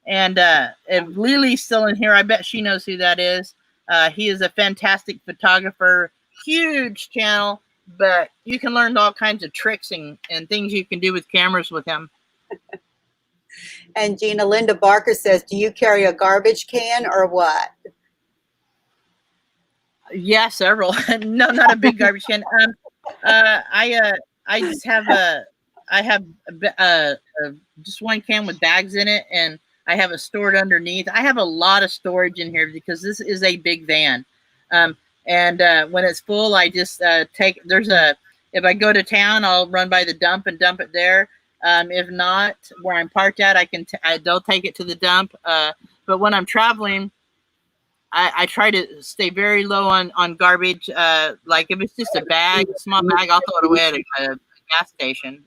And if Lily's still in here, I bet she knows who that is. He is a fantastic photographer, huge channel, but you can learn all kinds of tricks and things you can do with cameras with him. And Gina, Linda Barker says, do you carry a garbage can or what? Yeah, several. No, not a big garbage can. I just have just one can with bags in it, and I have it stored underneath. I have a lot of storage in here because this is a big van. And when it's full, I just if I go to town, I'll run by the dump and dump it there. If not, where I'm parked at, they'll take it to the dump. But when I'm traveling, I try to stay very low on garbage. Like if it's just a bag, a small bag, I'll throw it away at a gas station,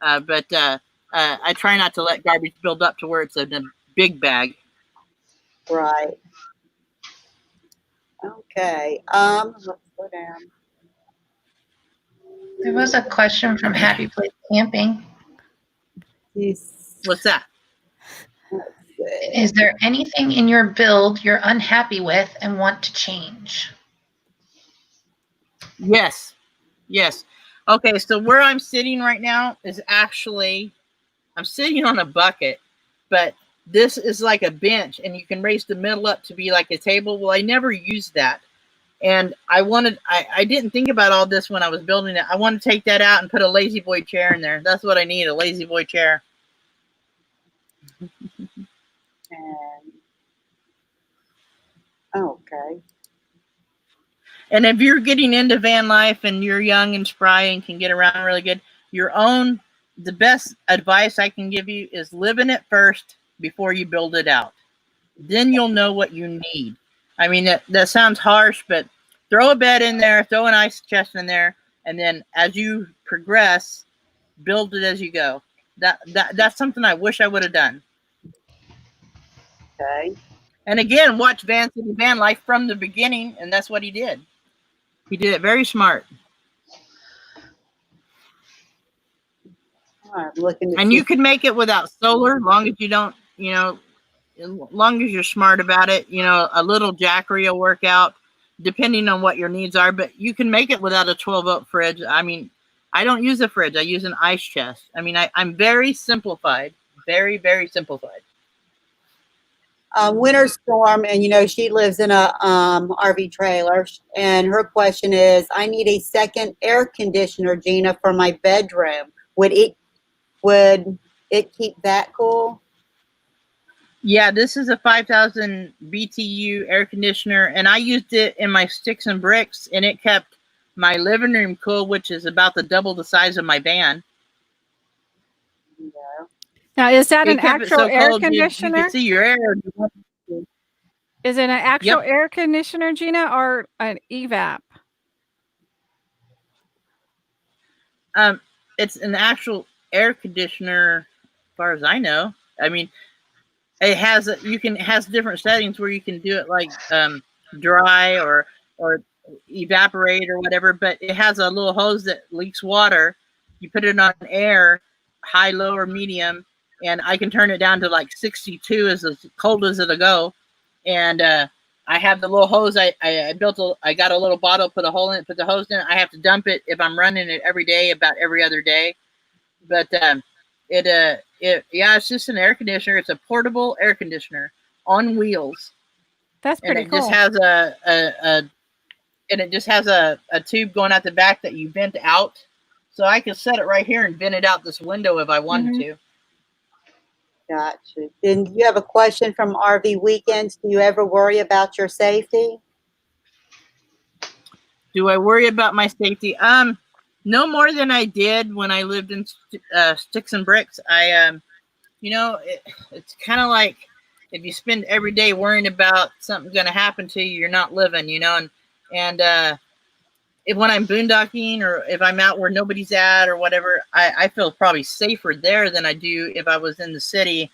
But I try not to let garbage build up to where it's in a big bag. Right. Okay. Let's go down. There was a question from Happy Place Camping. What's that? Is there anything in your build you're unhappy with and want to change? Yes. Okay, so where I'm sitting right now is actually, I'm sitting on a bucket, but this is like a bench, and you can raise the middle up to be like a table. Well, I never used that. And I didn't think about all this when I was building it. I want to take that out and put a lazy boy chair in there. That's what I need, a lazy boy chair. Okay. And if you're getting into van life and you're young and spry and can get around really good, the best advice I can give you is live in it first before you build it out. Then you'll know what you need. I mean, that sounds harsh, but throw a bed in there, throw an ice chest in there, and then as you progress, build it as you go. That's something I wish I would have done. Okay. And again, watch Van City Van Life from the beginning, and that's what he did. He did it very smart. I'm looking. And you can make it without solar, long as you don't, long as you're smart about it. A little jackery will work out, depending on what your needs are. But you can make it without a 12-volt fridge. I mean, I don't use a fridge. I use an ice chest. I mean, I'm very simplified, very, very simplified. Winter Storm, and she lives in a RV trailer, and her question is, I need a second air conditioner, Gina, for my bedroom. Would it keep that cool? Yeah, this is a 5,000 BTU air conditioner, and I used it in my sticks and bricks, and it kept my living room cool, which is about double the size of my van. Now, is that an kept it actual so air cold you conditioner? could see your air. Is it an actual Yep. air conditioner, Gina, or an evap? It's an actual air conditioner, as far as I know. I mean, it has has different settings where you can do it like dry or evaporate or whatever, but it has a little hose that leaks water. You put it on air, high, low, or medium, and I can turn it down to like 62 as cold as it'll go. And I have the little hose. I got a little bottle, put a hole in it, put the hose in it. I have to dump it if I'm running it every day, about every other day. But it's just an air conditioner. It's a portable air conditioner on wheels. That's pretty cool. Just has it just has a tube going out the back that you vent out. So I can set it right here and vent it out this window if I wanted to. Gotcha. And you have a question from RV Weekends. Do you ever worry about your safety? Do I worry about my safety? No more than I did when I lived in sticks and bricks. It's kind of like if you spend every day worrying about something going to happen to you, you're not living, and when I'm boondocking or if I'm out where nobody's at or whatever, I feel probably safer there than I do if I was in the city,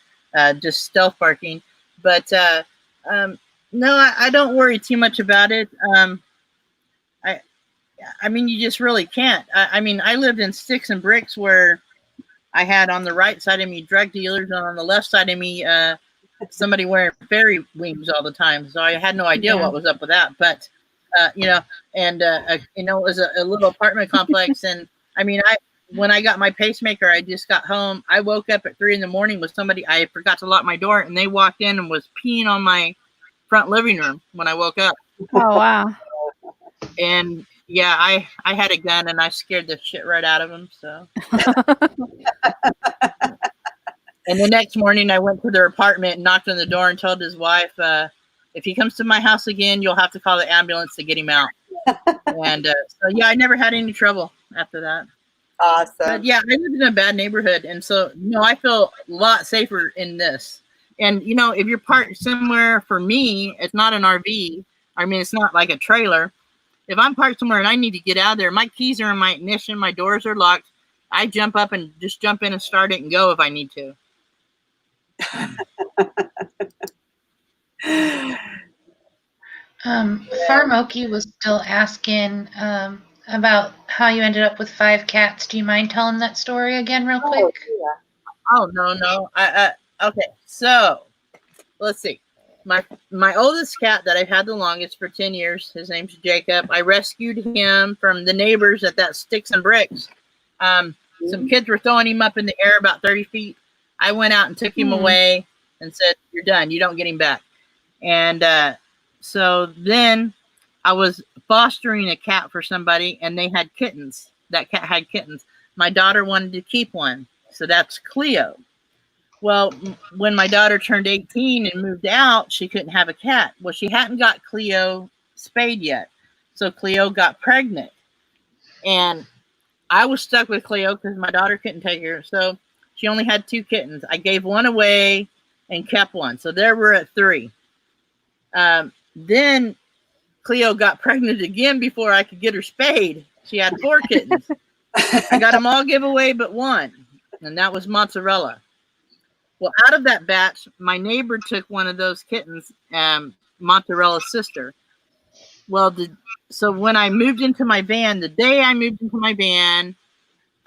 just stealth parking. But no, I don't worry too much about it. I mean, you just really can't. I mean, I lived in sticks and bricks where I had on the right side of me drug dealers, and on the left side of me somebody wearing fairy wings all the time. So I had no idea what was up with that. But it was a little apartment complex. And I mean, when I got my pacemaker, I just got home. I woke up at 3 a.m. with somebody. I forgot to lock my door, and they walked in and was peeing on my front living room when I woke up. Oh, wow. And yeah, I had a gun and I scared the shit right out of him. So, and the next morning I went to their apartment and knocked on the door and told his wife, if he comes to my house again, you'll have to call the ambulance to get him out. And so yeah, I never had any trouble after that. Awesome. But yeah, I lived in a bad neighborhood, and so I feel a lot safer in this. And if you're parked somewhere, for me, it's not an RV. I mean, it's not like a trailer. If I'm parked somewhere and I need to get out of there, my keys are in my ignition, my doors are locked, I jump up and just jump in and start it and go if I need to. Farmoki was still asking about how you ended up with 5 cats. Do you mind telling that story again real quick? Oh, no. Okay, so let's see. My oldest cat that I've had the longest for 10 years, his name's Jacob. I rescued him from the neighbors at that Sticks and Bricks. Some kids were throwing him up in the air about 30 feet. I went out and took him away and said, "You're done. You don't get him back." And so then I was fostering a cat for somebody, and they had kittens. That cat had kittens. My daughter wanted to keep one, so that's Cleo. Well, when my daughter turned 18 and moved out, she couldn't have a cat. Well, she hadn't got Cleo spayed yet. So Cleo got pregnant. And I was stuck with Cleo because my daughter couldn't take her. So she only had 2 kittens. I gave one away and kept one. So there we're at 3. Then Cleo got pregnant again before I could get her spayed. She had 4 kittens. I got them all giveaway but one. And that was Mozzarella. Well, out of that batch, my neighbor took one of those kittens, Mozzarella's sister. Well, so when I moved into my van, the day I moved into my van,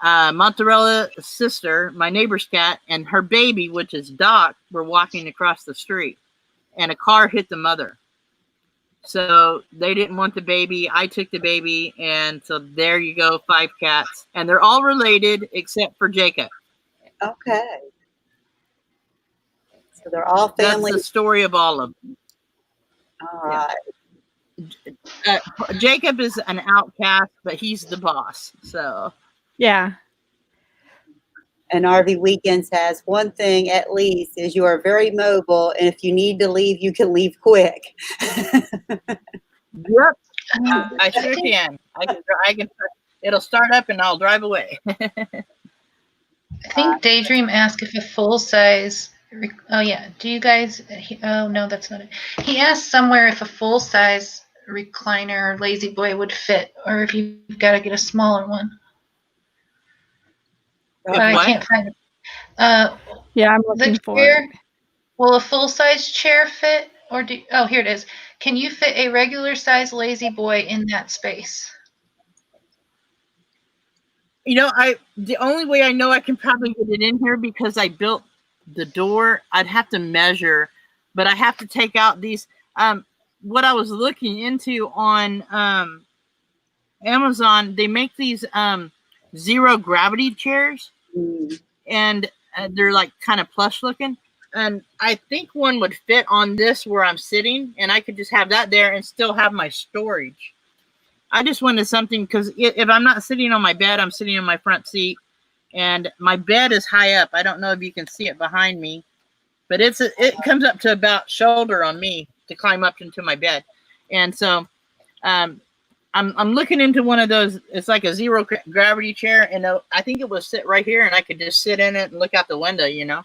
Mozzarella's sister, my neighbor's cat, and her baby, which is Doc, were walking across the street, and a car hit the mother. So they didn't want the baby. I took the baby, and so there you go, 5 cats. And they're all related except for Jacob. Okay. So they're all family. That's the story of all of them. All right. Jacob is an outcast, but he's the boss. So yeah. And RV Weekends has one thing at least, is you are very mobile, and if you need to leave, you can leave quick. Yep. I sure can. I can. It'll start up and I'll drive away. I think Daydream asked if a full size. Oh yeah. Do you guys? Oh no, that's not it. He asked somewhere if a full size recliner or lazy boy would fit, or if you've got to get a smaller one. I can't find it. Yeah, I'm looking for it. Will a full size chair fit, or oh, here it is. Can you fit a regular size lazy boy in that space? You know, the only way I know I can probably get it in here, because I built the door, I'd have to measure, but I have to take out these. What I was looking into on Amazon, they make these zero gravity chairs, and they're like kind of plush looking. And I think one would fit on this where I'm sitting, and I could just have that there and still have my storage. I just wanted something, because if I'm not sitting on my bed, I'm sitting in my front seat, and my bed is high up. I don't know if you can see it behind me, but it comes up to about shoulder on me to climb up into my bed. And so I'm looking into one of those. It's like a zero gravity chair, and I think it will sit right here, and I could just sit in it and look out the window, you know.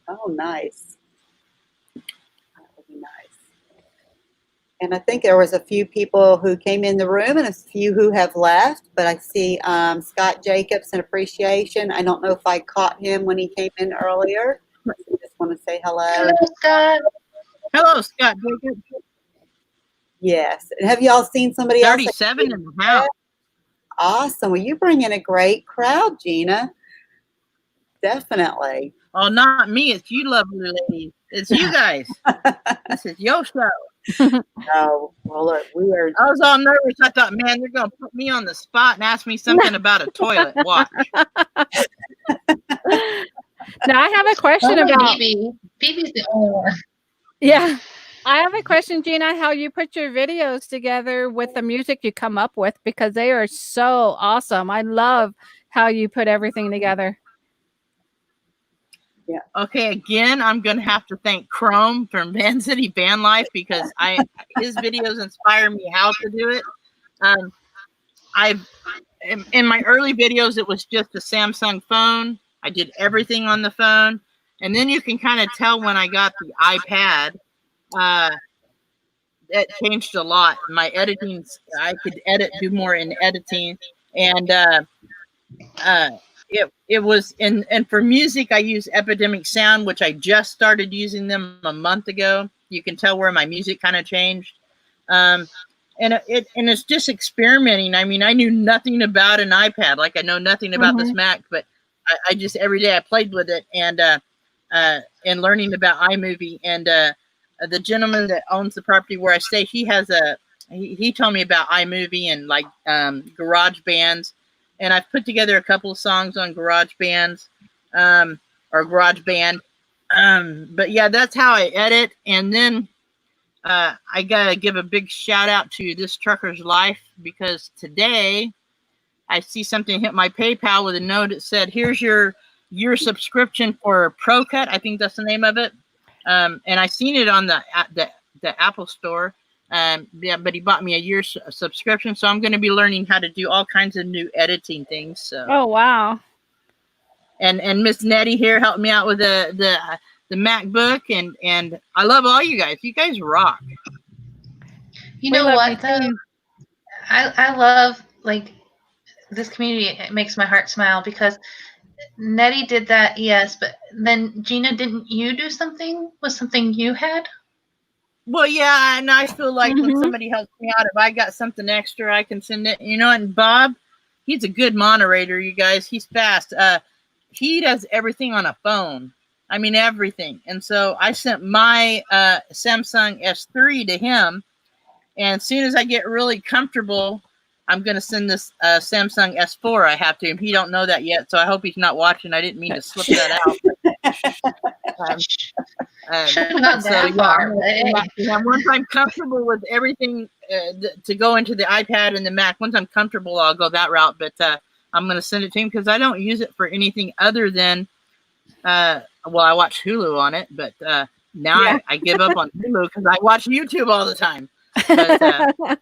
Oh, nice. That would be nice. And I think there was a few people who came in the room and a few who have left, but I see Scott Jacobs in appreciation. I don't know if I caught him when he came in earlier. I just want to say hello. Hello, Scott. Hello, Scott Jacobs. Yes. And have y'all seen somebody else? 37 in the house. Awesome. Well, you bring in a great crowd, Gina. Definitely. Oh, not me. It's you lovely ladies. It's you guys. This is your show. Oh, well, look, we are. I was all nervous. I thought, man, they're going to put me on the spot and ask me something about a toilet. Watch. Now, I have a question about. Phoebe's the only one. Yeah. I have a question, Gina, how you put your videos together with the music you come up with, because they are so awesome. I love how you put everything together. Yeah. Okay, again, I'm going to have to thank Chrome from Van City Van Life, because his videos inspire me how to do it. In my early videos, it was just a Samsung phone. I did everything on the phone. And then you can kind of tell when I got the iPad, that changed a lot. My editing, I could do more in editing. And it was, and for music, I use Epidemic Sound, which I just started using them a month ago. You can tell where my music kind of changed. And it's just experimenting. I mean, I knew nothing about an iPad, like I know nothing about this Mac, but I just, every day I played with it, and learning about iMovie. And the gentleman that owns the property where I stay, he told me about iMovie and like Garage Bands. And I've put together a couple of songs on Garage Bands, or Garage Band. But yeah, that's how I edit. And then I gotta give a big shout out to This Trucker's Life, because today I see something hit my PayPal with a note that said, "Here's your subscription for ProCut." I think that's the name of it. And I seen it on the Apple Store. Yeah, but he bought me a year's subscription, so I'm going to be learning how to do all kinds of new editing things. So. Oh wow! And Miss Nette here helped me out with the MacBook, and I love all you guys. You guys rock. You know what? I love, like, this community. It makes my heart smile, because Nette did that, yes, but then Gina, didn't you do something? Was something you had? Well, yeah, and I feel like when somebody helps me out, if I got something extra, I can send it. You know, and Bob, he's a good moderator, you guys. He's fast. He does everything on a phone. I mean, everything. And so I sent my Samsung S3 to him. And as soon as I get really comfortable, I'm going to send this Samsung S4 I have to him. He don't know that yet, so I hope he's not watching. I didn't mean to slip that out. Once I'm comfortable with everything to go into the iPad and the Mac, once I'm comfortable, I'll go that route. But I'm going to send it to him because I don't use it for anything other than, well, I watch Hulu on it, but now I give up on Hulu because I watch YouTube all the time. But,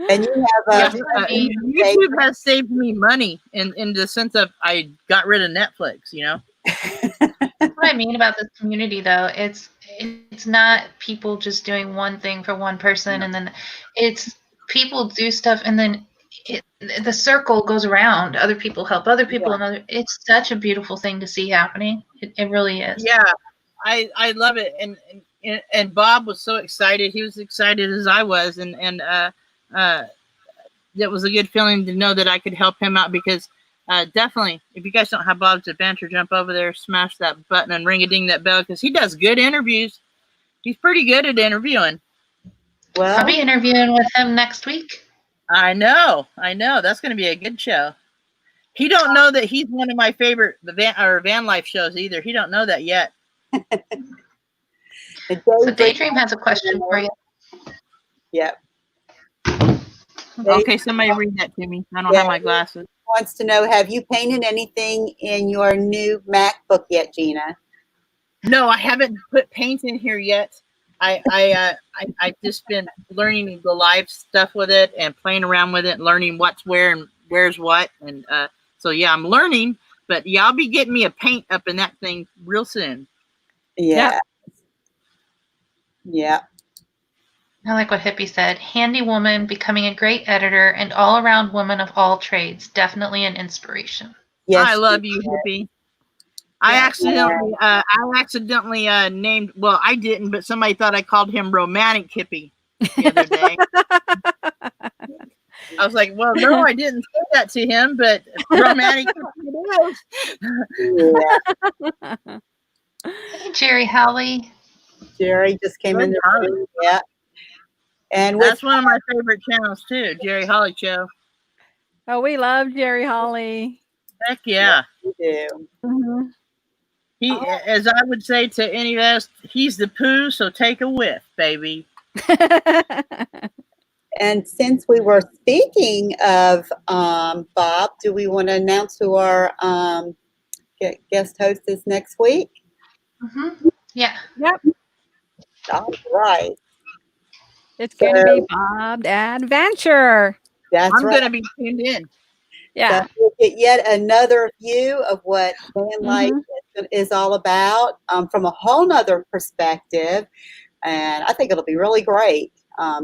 And you have YouTube has saved me money in the sense of I got rid of Netflix, you know? That's what I mean about this community, though. It's not people just doing one thing for one person, and then it's people do stuff, and then the circle goes around. Other people help other people, and it's such a beautiful thing to see happening. It really is. Yeah, I love it, and Bob was so excited. He was excited as I was, and that was a good feeling to know that I could help him out because. Definitely, if you guys don't have Bob's Adventure, jump over there, smash that button, and ring-a-ding that bell because he does good interviews. He's pretty good at interviewing. Well, I'll be interviewing with him next week. I know. That's going to be a good show. He don't know that he's one of my favorite van life shows either. He don't know that yet. So Daydream has a question for you. Yep. Okay, somebody read that to me. I don't have my glasses. Wants to know, have you painted anything in your new MacBook yet, Gina? No, I haven't put paint in here yet. I've just been learning the live stuff with it and playing around with it, learning what's where and where's what. And so, yeah, I'm learning. But, yeah, I'll be getting me a paint up in that thing real soon. Yeah. Yeah. I like what Hippie said. Handy woman, becoming a great editor, and all-around woman of all trades. Definitely an inspiration. Yes, I love you, Hippie. I accidentally named. Well, I didn't, but somebody thought I called him Romantic Hippie the other day. I was like, well, no, I didn't say that to him, but Romantic Hippie it is. Hey, Jerry Howley. Jerry just came in the room. Yeah. And that's one of my favorite channels too, Jerry Hawley Show. Oh, we love Jerry Hawley. Heck yeah. We do. Mm-hmm. He, as I would say to any of us, he's the poo, so take a whiff, baby. And since we were speaking of Bob, do we want to announce who our guest host is next week? Mm-hmm. Yeah. Yep. All right. It's going to be Bob's Adventure. That's I'm going to be tuned in. Yeah. So we'll get yet another view of what van life is all about from a whole nother perspective. And I think it'll be really great.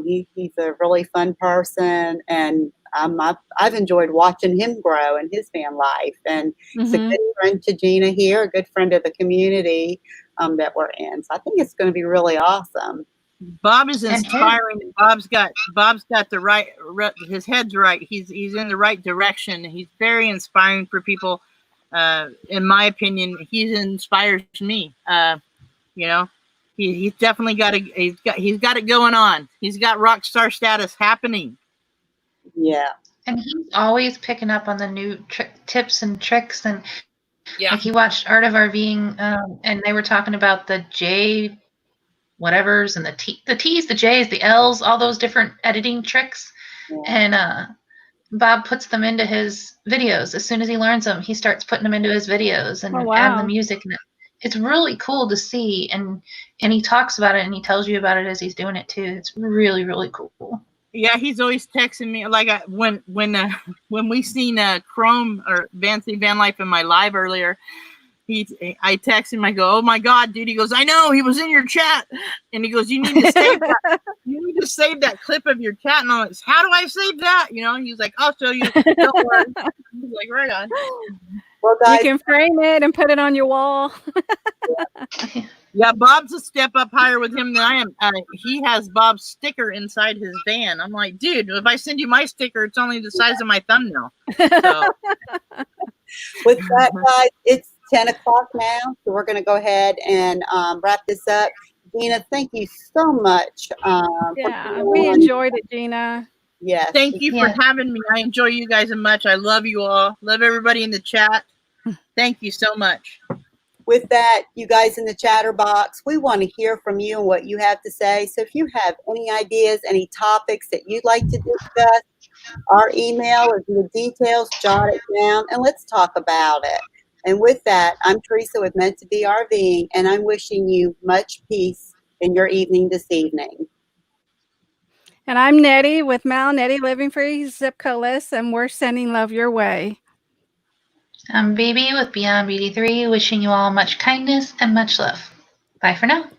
He's a really fun person, and I've enjoyed watching him grow in his van life. And he's a good friend to Gina here, a good friend of the community that we're in. So I think it's going to be really awesome. Bob is inspiring. Bob's got the right. His head's right. He's in the right direction. He's very inspiring for people. In my opinion, he inspires me. You know, he's definitely got he's got it going on. He's got rock star status happening. Yeah. And he's always picking up on the new tips and tricks. And like he watched Art of RVing, and they were talking about the J whatevers and the T's, the J's, the L's, all those different editing tricks. Yeah. And Bob puts them into his videos. As soon as he learns them, he starts putting them into his videos and adding the music. And it's really cool to see. And he talks about it and he tells you about it as he's doing it too. It's really, really cool. Yeah, he's always texting me. Like when we seen Chrome or Fancy Van Life in my live earlier, I text him. I go, "Oh my God, dude!" He goes, "I know. He was in your chat." And he goes, "You need to save that. You need to save that clip of your chat." And I'm like, "How do I save that?" You know? He's like, "I'll show you." Don't worry. He's like, "Right on." Well, guys, you can frame it and put it on your wall. Yeah, Bob's a step up higher with him than I am. He has Bob's sticker inside his van. I'm like, dude, if I send you my sticker, it's only the size of my thumbnail. So. With that, guys, it's 10 o'clock now, so we're going to go ahead and wrap this up. Gina, thank you so much. Yeah, we enjoyed it, Gina. Yes. Thank you for having me. I enjoy you guys so much. I love you all. Love everybody in the chat. Thank you so much. With that, you guys in the chatter box, we want to hear from you and what you have to say. So if you have any ideas, any topics that you'd like to discuss, Our email is in the details. Jot it down and let's talk about it. And with that, I'm Theresa with Meant to Be RVing, and I'm wishing you much peace in your evening this evening. And I'm Nette with MelNetteLivingFreeZipCodeless, and we're sending love your way. I'm Baby with Beyond Beauty 3, wishing you all much kindness and much love. Bye for now.